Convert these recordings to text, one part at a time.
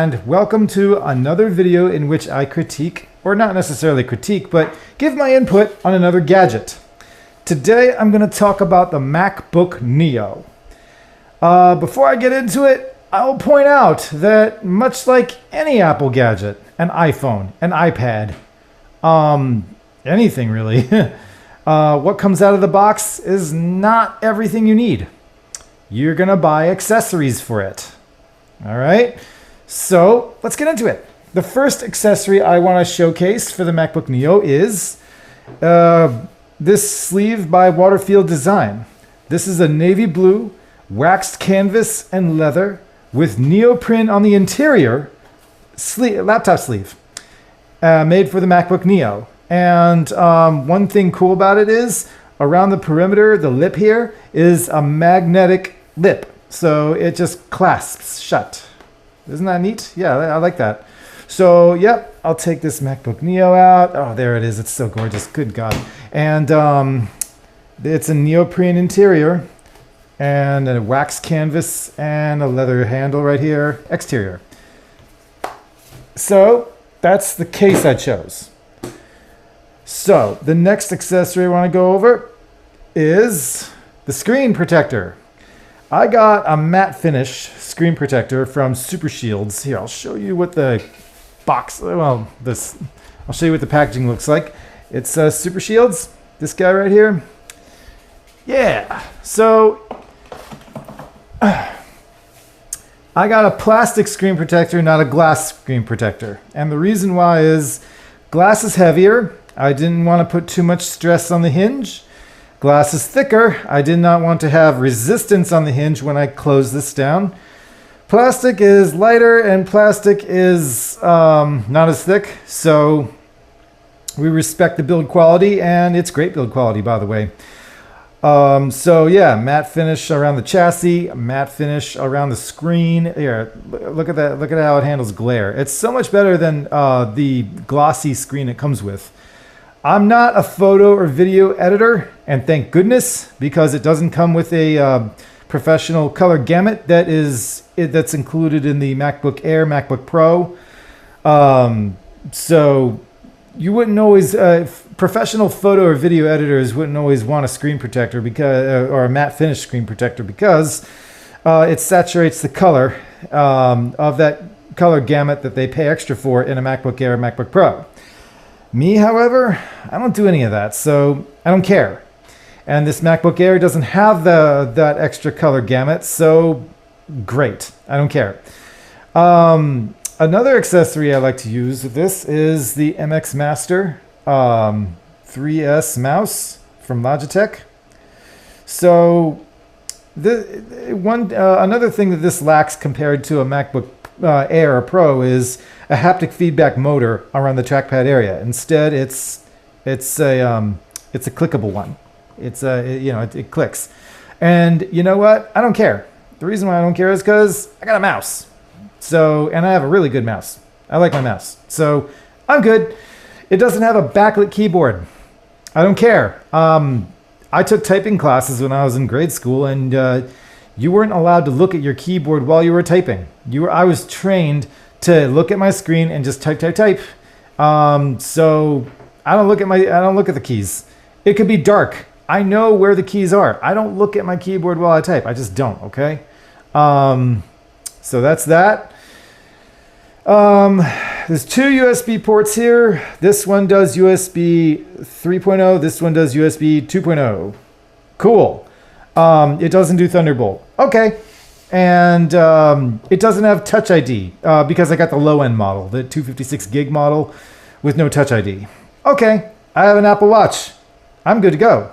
And welcome to another video in which I critique, or not necessarily critique, but give my input on another gadget. Today I'm going to talk about the MacBook Neo. Before I get into it, I will point out that much like any Apple gadget, an iPhone, an iPad, anything really, what comes out of the box is not everything you need. You're going to buy accessories for it. All right? So let's get into it. The first accessory I want to showcase for the MacBook Neo is this sleeve by Waterfield Design. This is a navy blue waxed canvas and leather with neoprene on the interior laptop sleeve made for the MacBook Neo. And one thing cool about it is around the perimeter, the lip here is a magnetic lip. So it just clasps shut. Isn't that neat? Yeah, I like that. So, yep, I'll take this MacBook Neo out. Oh, there it is. It's so gorgeous. Good God. And it's a neoprene interior and a wax canvas and a leather handle right here. Exterior. So, that's the case I chose. So, the next accessory I want to go over is the screen protector. I got a matte finish screen protector from Super Shields. Here, I'll show you what the box, I'll show you what the packaging looks like. It's Super Shields, this guy right here. Yeah, so I got a plastic screen protector, not a glass screen protector. And the reason why is glass is heavier. I didn't want to put too much stress on the hinge. Glass is thicker. I did not want to have resistance on the hinge when I close this down. Plastic is lighter and plastic is not as thick. So we respect the build quality, and it's great build quality, by the way. So yeah, matte finish around the chassis, matte finish around the screen. Here, look at that. Look at how it handles glare. It's so much better than the glossy screen it comes with. I'm not a photo or video editor, and thank goodness, because it doesn't come with a professional color gamut that's included in the MacBook Air, MacBook Pro. So you wouldn't always, professional photo or video editors wouldn't always want a screen protector or a matte finish screen protector because it saturates the color of that color gamut that they pay extra for in a MacBook Air, MacBook Pro. Me, however, I don't do any of that, so I don't care. And this MacBook Air doesn't have that extra color gamut, so great. I don't care. Another accessory I like to use with this is the MX Master 3S mouse from Logitech. So another thing that this lacks compared to a MacBook Air or Pro is a haptic feedback motor around the trackpad area. Instead, it's a clickable one. It clicks. And you know what? I don't care. The reason why I don't care is because I got a mouse. And I have a really good mouse. I like my mouse. So I'm good. It doesn't have a backlit keyboard. I don't care. I took typing classes when I was in grade school, and you weren't allowed to look at your keyboard while you were typing. I was trained to look at my screen and just type. So I don't look at the keys. It could be dark. I know where the keys are. I don't look at my keyboard while I type. I just don't, okay? So that's that. There's two USB ports here. This one does USB 3.0. This one does USB 2.0. Cool. It doesn't do Thunderbolt. Okay. And it doesn't have Touch ID because I got the low-end model, the 256 gig model with no Touch ID. Okay. I have an Apple Watch. I'm good to go.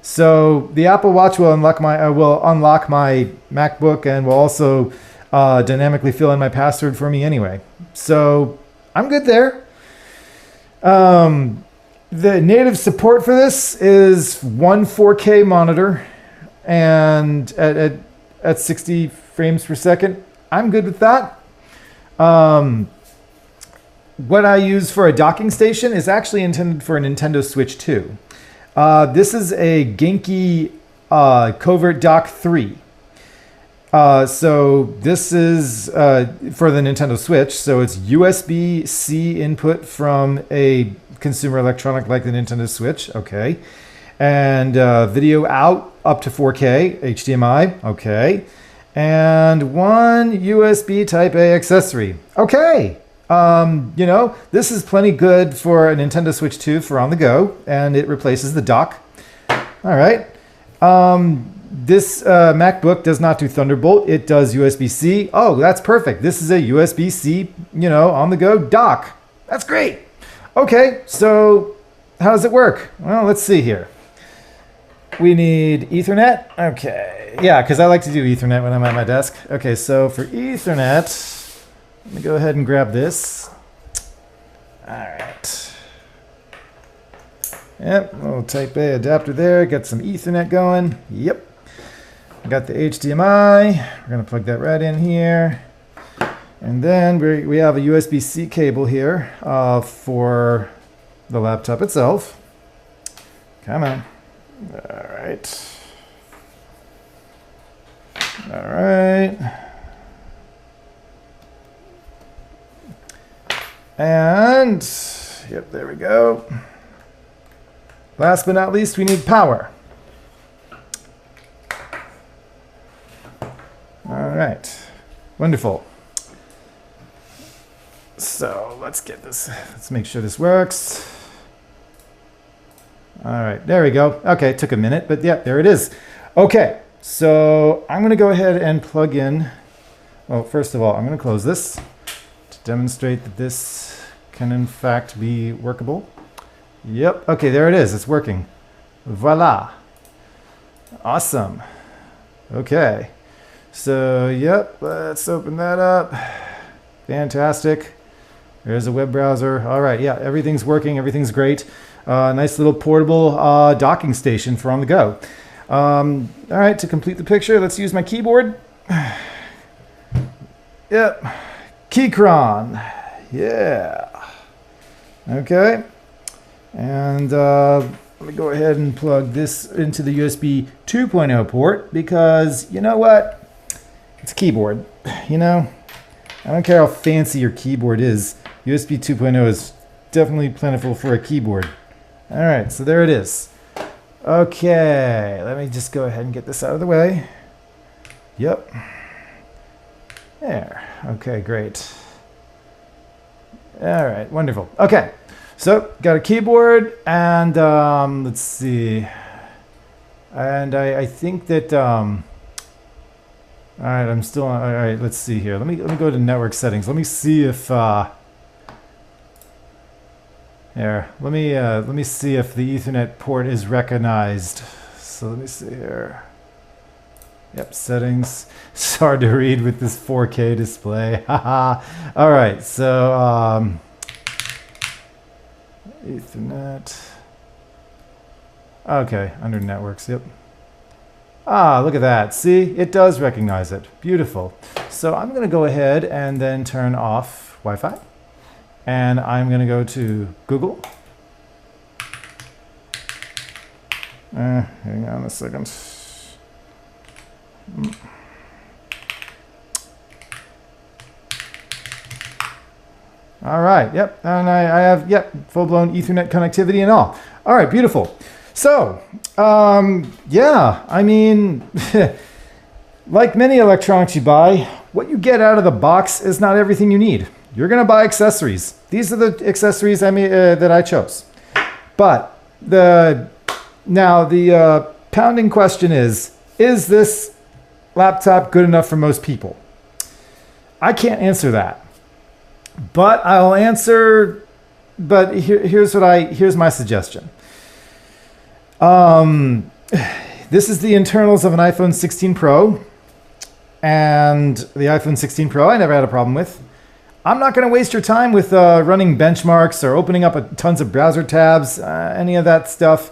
So the Apple Watch will unlock my MacBook and will also dynamically fill in my password for me anyway. So I'm good there. The native support for this is one 4K monitor and at 60 frames per second. I'm good with that. What I use for a docking station is actually intended for a Nintendo Switch 2. This is a Genki Covert Dock 3. So this is for the Nintendo Switch. So it's USB-C input from a consumer electronic like the Nintendo Switch. Okay. And video out up to 4K, HDMI. Okay. And one USB Type A accessory. Okay. You know, this is plenty good for a Nintendo Switch 2 for on the go, and it replaces the dock. All right. This MacBook does not do Thunderbolt. It does USB-C. Oh, that's perfect. This is a USB-C, you know, on the go dock. That's great. Okay, so how does it work? Well, let's see here. We need Ethernet. Okay, yeah, because I like to do Ethernet when I'm at my desk. Okay, so for Ethernet, let me go ahead and grab this. All right. Yep, little Type A adapter there. Got some Ethernet going. Yep. Got the HDMI. We're going to plug that right in here. And then we have a USB-C cable here for the laptop itself. Come on. All right. All right. And, yep, there we go. Last but not least, we need power. All right, wonderful. So let's get this, let's make sure this works. All right, there we go. Okay, it took a minute, but yeah, there it is. Okay, so I'm gonna go ahead and plug in, well, first of all, I'm gonna close this to demonstrate that this can in fact be workable. Yep, okay, there it is, it's working. Voila. Awesome. Okay. So, yep, let's open that up. Fantastic. There's a web browser. All right, yeah, everything's working. Everything's great. Nice little portable docking station for on the go. All right, to complete the picture, let's use my keyboard. Yep, Keychron. Yeah. Okay. And let me go ahead and plug this into the USB 2.0 port because, you know what? It's a keyboard, you know? I don't care how fancy your keyboard is. USB 2.0 is definitely plentiful for a keyboard. All right, so there it is. Okay, let me just go ahead and get this out of the way. Yep. There. Okay, great. All right, wonderful. Okay, so got a keyboard and let's see. And I think that... all right, I'm still on. All right, let's see here. Let me go to network settings. Let me see if here. Let me see if the Ethernet port is recognized. So let me see here. Yep, settings. It's hard to read with this 4K display. Haha. All right, so Ethernet. Okay, under networks. Yep. Ah, look at that. See, it does recognize it. Beautiful. So I'm going to go ahead and then turn off Wi-Fi. And I'm going to go to Google. Hang on a second. All right, yep. And I have, yep, full-blown Ethernet connectivity and all. All right, beautiful. So, yeah, I mean, like many electronics you buy, what you get out of the box is not everything you need. You're going to buy accessories. These are the accessories that I chose. But the pounding question is this laptop good enough for most people? I can't answer that. But I'll answer, but here's my suggestion. This is the internals of an iPhone 16 Pro, and the iPhone 16 Pro I never had a problem with. I'm not going to waste your time with running benchmarks or opening up tons of browser tabs, any of that stuff.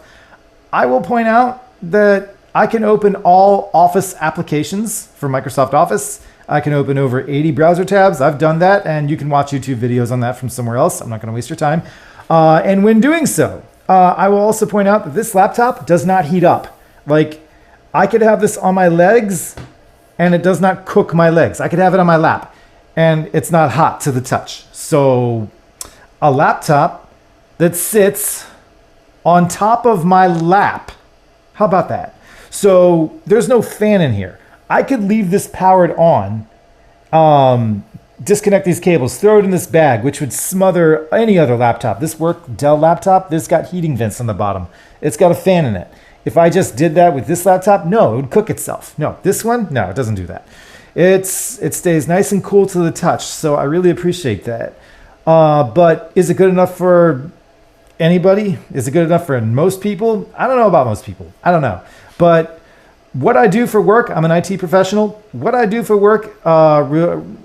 I will point out that I can open all Office applications for Microsoft Office. I can open over 80 browser tabs. I've done that, and you can watch YouTube videos on that from somewhere else. I'm not going to waste your time. And when doing so, I will also point out that this laptop does not heat up. Like, I could have this on my legs and it does not cook my legs. I could have it on my lap and it's not hot to the touch. So a laptop that sits on top of my lap. How about that? So there's no fan in here. I could leave this powered on, disconnect these cables, throw it in this bag, which would smother any other laptop. This Dell laptop, this got heating vents on the bottom. It's got a fan in it. If I just did that with this laptop, no, it would cook itself. No, this one, no, it doesn't do that. It stays nice and cool to the touch, so I really appreciate that. But is it good enough for anybody? Is it good enough for most people? I don't know about most people. I don't know. But what I do for work, I'm an IT professional. What I do for work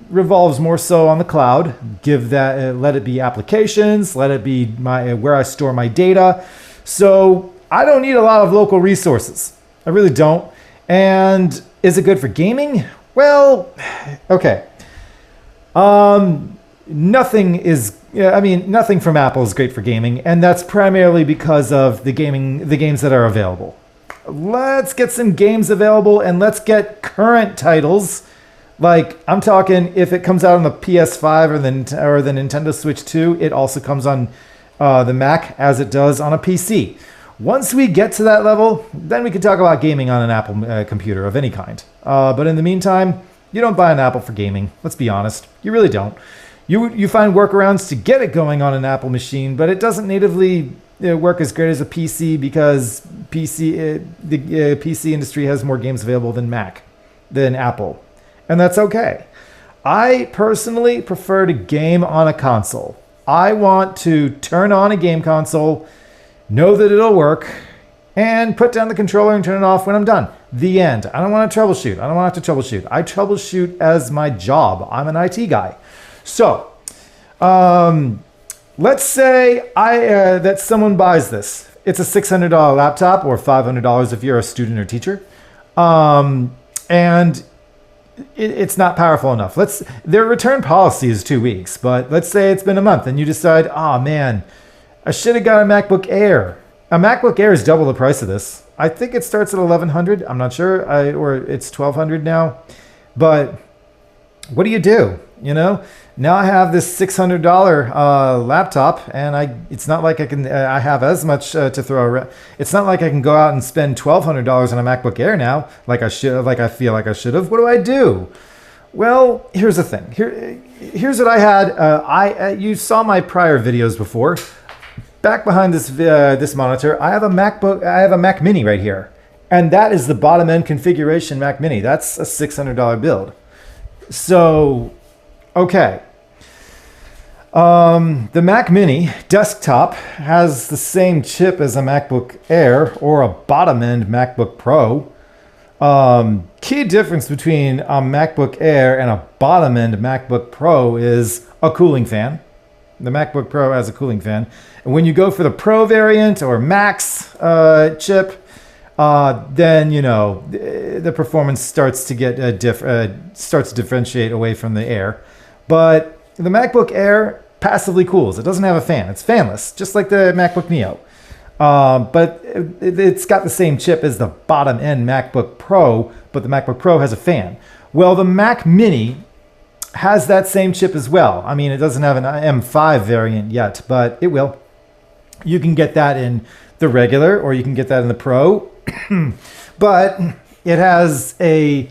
revolves more so on the cloud. Let it be applications, let it be where I store my data. So I don't need a lot of local resources. I really don't. And is it good for gaming? Well, okay. Nothing from Apple is great for gaming, and that's primarily because of the games that are available. Let's get some games available, and let's get current titles. Like, I'm talking, if it comes out on the PS5 or the Nintendo Switch 2, it also comes on the Mac as it does on a PC. Once we get to that level, then we can talk about gaming on an Apple computer of any kind. But in the meantime, you don't buy an Apple for gaming. Let's be honest. You really don't. You find workarounds to get it going on an Apple machine, but it doesn't natively work as great as a PC because the PC industry has more games available than Apple. And that's okay. I personally prefer to game on a console. I want to turn on a game console, know that it'll work, and put down the controller and turn it off when I'm done. The end. I don't want to troubleshoot. I don't want to have to troubleshoot. I troubleshoot as my job. I'm an IT guy. So, let's say that someone buys this. It's a $600 laptop or $500 if you're a student or teacher. And it's not powerful enough. Their return policy is 2 weeks, but let's say it's been a month and you decide, oh man, I should have got a MacBook Air. A MacBook Air is double the price of this. I think it starts at $1,100. I'm not sure, or it's $1,200 now. But what do? Now I have this $600 laptop, and it's not like I have as much to throw around. It's not like I can go out and spend $1,200 on a MacBook Air now, like I feel like I should have. What do? Well, here's the thing. Here's what I had. You saw my prior videos before. Back behind this monitor, I have a Mac Mini right here, and that is the bottom end configuration Mac Mini. That's a $600 build. So, okay. The Mac Mini desktop has the same chip as a MacBook Air or a bottom end MacBook Pro. Key difference between a MacBook Air and a bottom end MacBook Pro is a cooling fan. The MacBook Pro has a cooling fan. And when you go for the Pro variant or Max chip, then the performance starts to get starts to differentiate away from the Air. But the MacBook Air passively cools. It doesn't have a fan. It's fanless, just like the MacBook Neo. But it's got the same chip as the bottom end MacBook Pro, but the MacBook Pro has a fan. Well, the Mac Mini has that same chip as well. I mean, it doesn't have an M5 variant yet, but it will. You can get that in the regular, or you can get that in the Pro. But it has a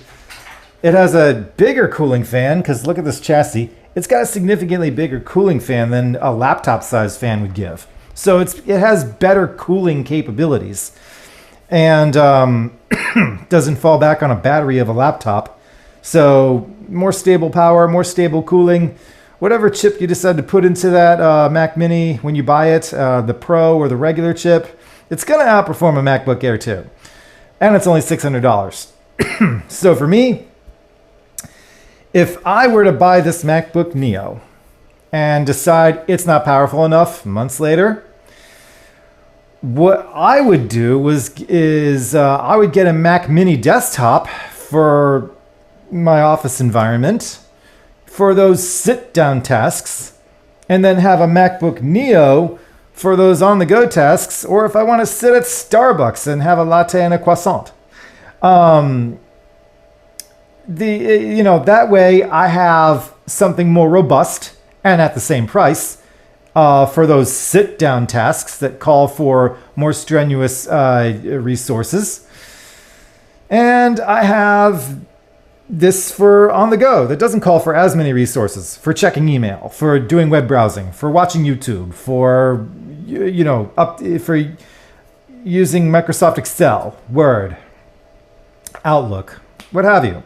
bigger cooling fan, because look at this chassis. It's got a significantly bigger cooling fan than a laptop-sized fan would give. So it has better cooling capabilities, and doesn't fall back on a battery of a laptop. So more stable power, more stable cooling. Whatever chip you decide to put into that Mac Mini when you buy it, the Pro or the regular chip, it's going to outperform a MacBook Air too. And it's only $600. So for me, if I were to buy this MacBook Neo and decide it's not powerful enough months later, what I would do is I would get a Mac Mini desktop for my office environment for those sit-down tasks, and then have a MacBook Neo for those on-the-go tasks, or if I want to sit at Starbucks and have a latte and a croissant. that way I have something more robust and at the same price for those sit-down tasks that call for more strenuous resources. And I have this for on the go that doesn't call for as many resources, for checking email, for doing web browsing, for watching YouTube, for for using Microsoft Excel, Word, Outlook, what have you,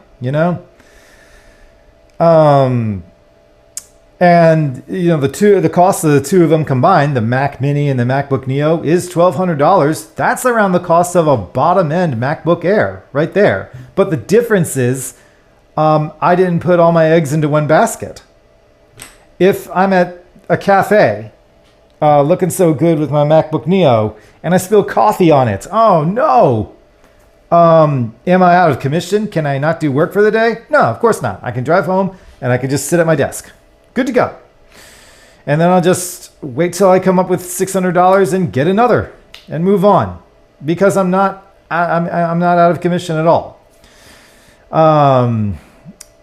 And the cost of the two of them combined, the Mac Mini and the MacBook Neo, is $1,200. That's around the cost of a bottom-end MacBook Air, right there. But the difference is, I didn't put all my eggs into one basket. If I'm at a cafe, looking so good with my MacBook Neo, and I spill coffee on it, oh no! Am I out of commission? Can I not do work for the day? No, of course not. I can drive home and I can just sit at my desk. Good to go. And then I'll just wait till I come up with $600 and get another and move on, because I'm not out of commission at all.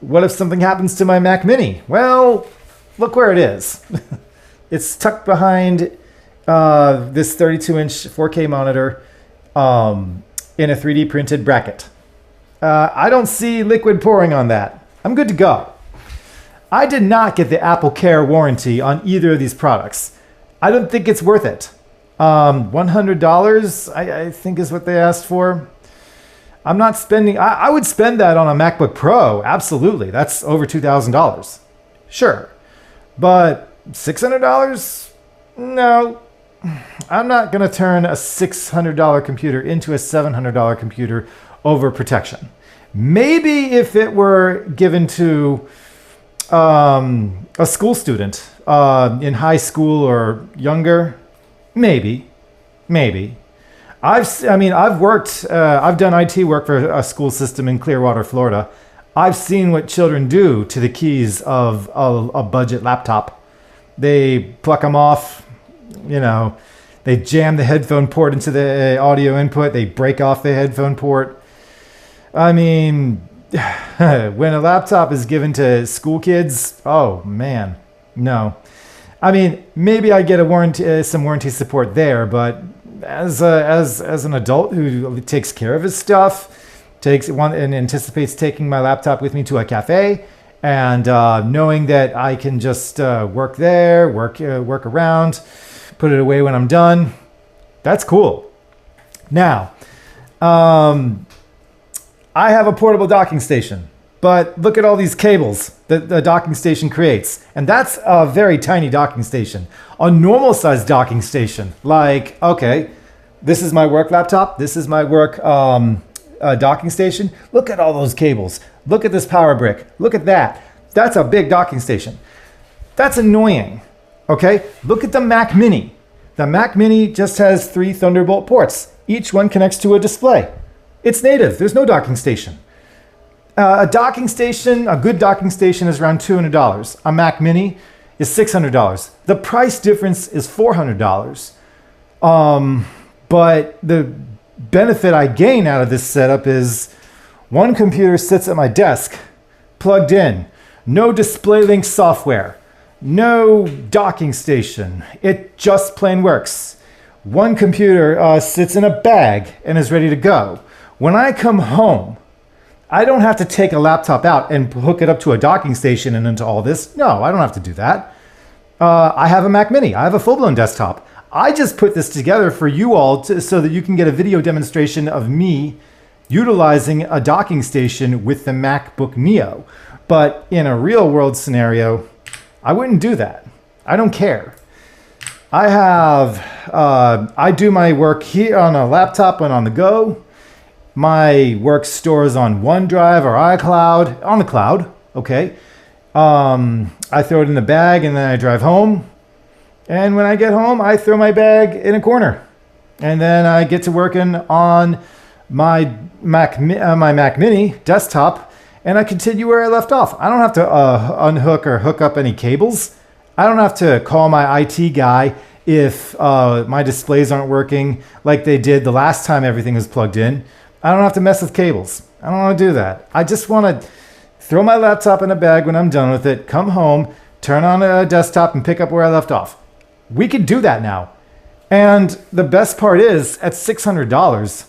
What if something happens to my Mac Mini? Well, look where it is. It's tucked behind this 32-inch 4K monitor in a 3D printed bracket. I don't see liquid pouring on that. I'm good to go. I did not get the Apple Care warranty on either of these products. I don't think it's worth it. $100, I think is what they asked for. I'm not spending, I would spend that on a MacBook Pro, absolutely. That's over $2,000. Sure. But $600? No. I'm not going to turn a $600 computer into a $700 computer over protection. Maybe if it were given to a school student in high school or younger, maybe. I've done IT work for a school system in Clearwater, Florida. I've seen what children do to the keys of a budget laptop. They pluck them off, they jam the headphone port into the audio input. They break off the headphone port. I mean, when a laptop is given to school kids, oh man, no. I mean, maybe I get a warranty, some warranty support there, but as an adult who takes care of his stuff, and anticipates taking my laptop with me to a cafe, and knowing that I can just work there, work around, put it away when I'm done, that's cool. Now, I have a portable docking station, but look at all these cables that the docking station creates. And that's a very tiny docking station. A normal sized docking station, like, okay, this is my work laptop. This is my work docking station. Look at all those cables. Look at this power brick. Look at that. That's a big docking station. That's annoying. Okay, look at the Mac Mini. The Mac Mini just has 3 Thunderbolt ports. Each one connects to a display. It's native. There's no docking station. A good docking station is around $200. A Mac Mini is $600. The price difference is $400. But the benefit I gain out of this setup is one computer sits at my desk, plugged in, no display link software, no docking station. It just plain works. One computer sits in a bag and is ready to go. When I come home, I don't have to take a laptop out and hook it up to a docking station and into all this. No, I don't have to do that. I have a Mac Mini. I have a full-blown desktop. I just put this together for you all so that you can get a video demonstration of me utilizing a docking station with the MacBook Neo. But in a real-world scenario, I wouldn't do that. I don't care. I do my work here on a laptop and on the go. My work stores on OneDrive or iCloud, on the cloud, okay. I throw it in the bag and then I drive home. And when I get home, I throw my bag in a corner. And then I get to working on my Mac Mini desktop, and I continue where I left off. I don't have to unhook or hook up any cables. I don't have to call my IT guy if my displays aren't working like they did the last time everything was plugged in. I don't have to mess with cables. I don't want to do that. I just want to throw my laptop in a bag when I'm done with it, come home, turn on a desktop, and pick up where I left off. We could do that now. And the best part is, at $600,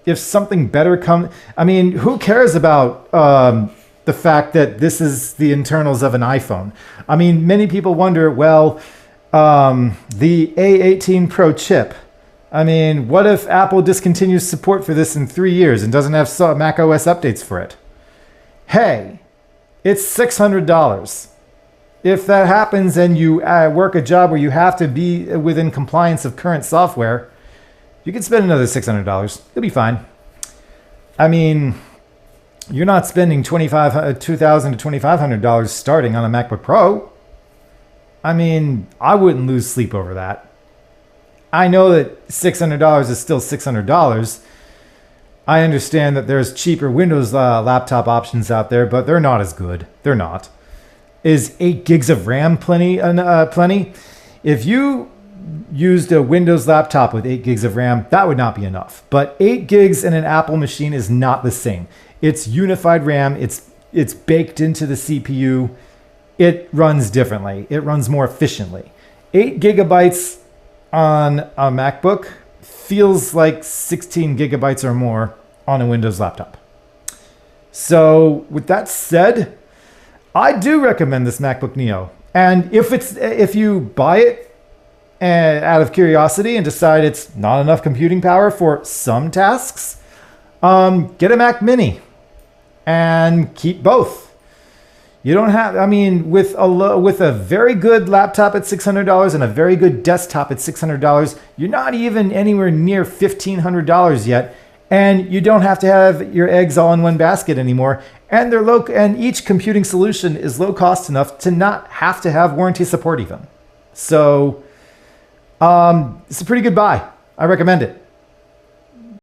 if something better comes, I mean, who cares about the fact that this is the internals of an iPhone? I mean, many people wonder, well, the A18 Pro chip, I mean, what if Apple discontinues support for this in 3 years and doesn't have Mac OS updates for it? Hey, it's $600. If that happens and you work a job where you have to be within compliance of current software, you can spend another $600. You'll be fine. I mean, you're not spending $2,000 to $2,500 starting on a MacBook Pro. I mean, I wouldn't lose sleep over that. I know that $600 is still $600. I understand that there's cheaper Windows laptop options out there, but they're not as good. They're not. Is 8 gigs of RAM plenty? If you used a Windows laptop with 8 gigs of RAM, that would not be enough. But 8 gigs in an Apple machine is not the same. It's unified RAM. It's baked into the CPU. It runs differently. It runs more efficiently. 8 gigabytes on a MacBook feels like 16 gigabytes or more on a Windows laptop. So with that said, I do recommend this MacBook Neo. And if you buy it out of curiosity and decide it's not enough computing power for some tasks, get a Mac Mini and keep both. You don't have, I mean, with a very good laptop at $600 and a very good desktop at $600, you're not even anywhere near $1,500 yet. And you don't have to have your eggs all in one basket anymore. And they're low, and each computing solution is low cost enough to not have to have warranty support even. So it's a pretty good buy. I recommend it.